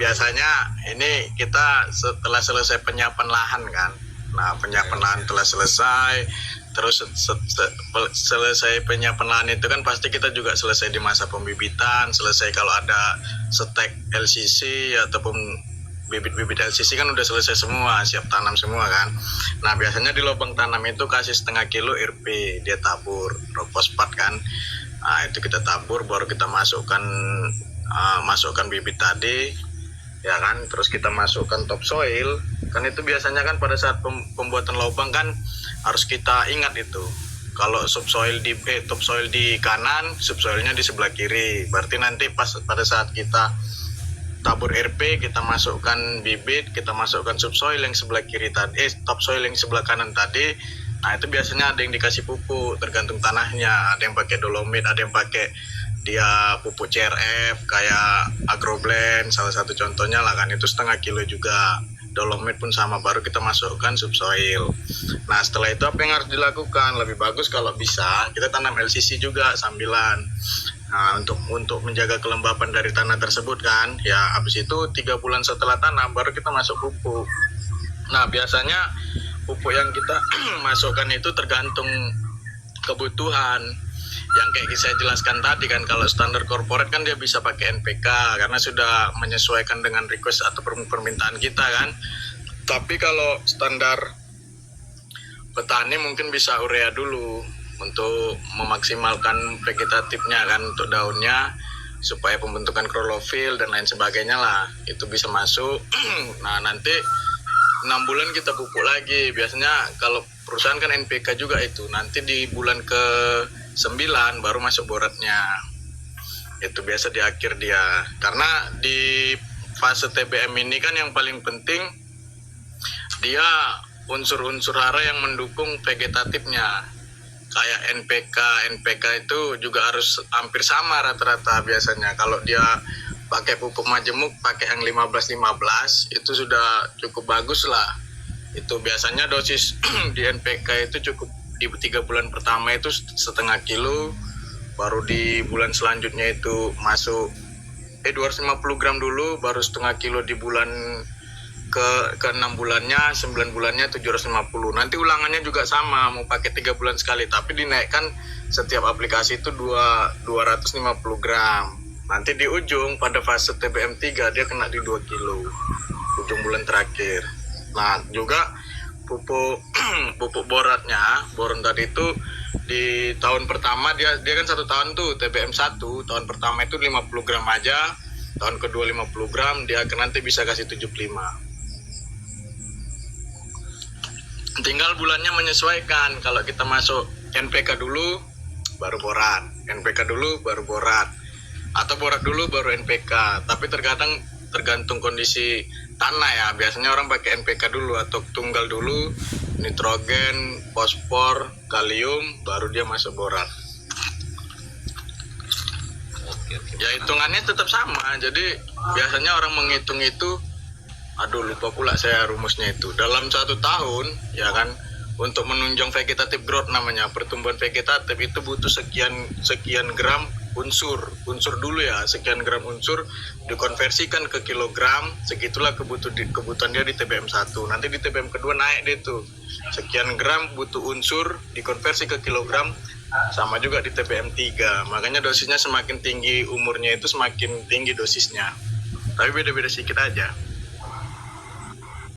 biasanya ini kita setelah selesai penyiapan lahan kan. Nah, penyiapan lahan telah selesai. Terus selesai penyiapan lahan itu kan pasti kita juga selesai di masa pembibitan, selesai kalau ada stek LCC ataupun bibit-bibit LCC kan udah selesai semua, siap tanam semua kan. Nah, biasanya di lubang tanam itu kasih setengah kilo IRP, dia tabur fosfat kan. Nah, itu kita tabur, baru kita masukkan bibit tadi, ya kan. Terus kita masukkan topsoil, kan itu biasanya kan pada saat pembuatan lubang kan harus kita ingat itu. Kalau topsoil di kanan, subsoilnya di sebelah kiri. Berarti nanti pada saat kita tabur RP, kita masukkan bibit, kita masukkan subsoil yang sebelah kiri tadi, topsoil yang sebelah kanan tadi. Nah, itu biasanya ada yang dikasih pupuk, tergantung tanahnya. Ada yang pakai dolomit, ada yang pakai dia pupuk CRF kayak Agroblend, salah satu contohnya lah kan, itu setengah kilo juga. Dolomit pun sama, baru kita masukkan subsoil. Nah, setelah itu apa yang harus dilakukan? Lebih bagus kalau bisa kita tanam LCC juga sambilan. Nah, untuk menjaga kelembapan dari tanah tersebut kan. Ya, habis itu 3 bulan setelah tanam baru kita masuk pupuk. Nah, biasanya pupuk yang kita masukkan itu tergantung kebutuhan. Yang kayak saya jelaskan tadi kan, kalau standar corporate kan dia bisa pakai NPK karena sudah menyesuaikan dengan request atau permintaan kita kan. Tapi kalau standar petani mungkin bisa urea dulu untuk memaksimalkan vegetatifnya kan, untuk daunnya supaya pembentukan klorofil dan lain sebagainya lah, itu bisa masuk. Nah, nanti 6 bulan kita pupuk lagi. Biasanya kalau perusahaan kan NPK juga itu. Nanti di bulan ke 9 baru masuk boratnya. Itu biasa di akhir dia. Karena di fase TBM ini kan yang paling penting dia unsur-unsur hara yang mendukung vegetatifnya. Kayak NPK itu juga harus hampir sama rata-rata biasanya. Kalau dia pakai pupuk majemuk, pakai yang 15-15 itu sudah cukup bagus lah. Itu biasanya dosis di NPK itu cukup di 3 bulan pertama itu setengah kilo, baru di bulan selanjutnya itu masuk 250 gram dulu, baru setengah kilo di bulan ke 6 bulannya, 9 bulannya 750. Nanti ulangannya juga sama, mau pakai 3 bulan sekali, tapi dinaikkan setiap aplikasi itu 250 gram. Nanti di ujung pada fase TBM 3 dia kena di 2 kilo ujung bulan terakhir. Nah, juga pupuk boron tadi itu di tahun pertama dia kan 1 tahun tuh TBM 1, tahun pertama itu 50 gram aja, tahun kedua 50 gram, dia nanti bisa kasih 75. Tinggal bulannya menyesuaikan. Kalau kita masuk NPK dulu baru borat, NPK dulu baru borat, atau borat dulu baru NPK. Tapi tergantung kondisi tanah ya. Biasanya orang pakai NPK dulu atau tunggal dulu, nitrogen, fosfor, kalium, baru dia masuk borat. Ya, hitungannya tetap sama. Jadi biasanya orang menghitung itu, aduh lupa pula saya rumusnya itu. Dalam 1 tahun ya kan, untuk menunjang vegetative growth namanya, pertumbuhan vegetatif itu butuh sekian gram unsur dulu ya, sekian gram unsur dikonversikan ke kilogram, segitulah kebutuhan dia di TBM 1. Nanti di TBM kedua naik dia tuh, sekian gram butuh unsur dikonversi ke kilogram, sama juga di TBM 3. Makanya dosisnya semakin tinggi umurnya itu semakin tinggi dosisnya, tapi beda-beda sedikit aja.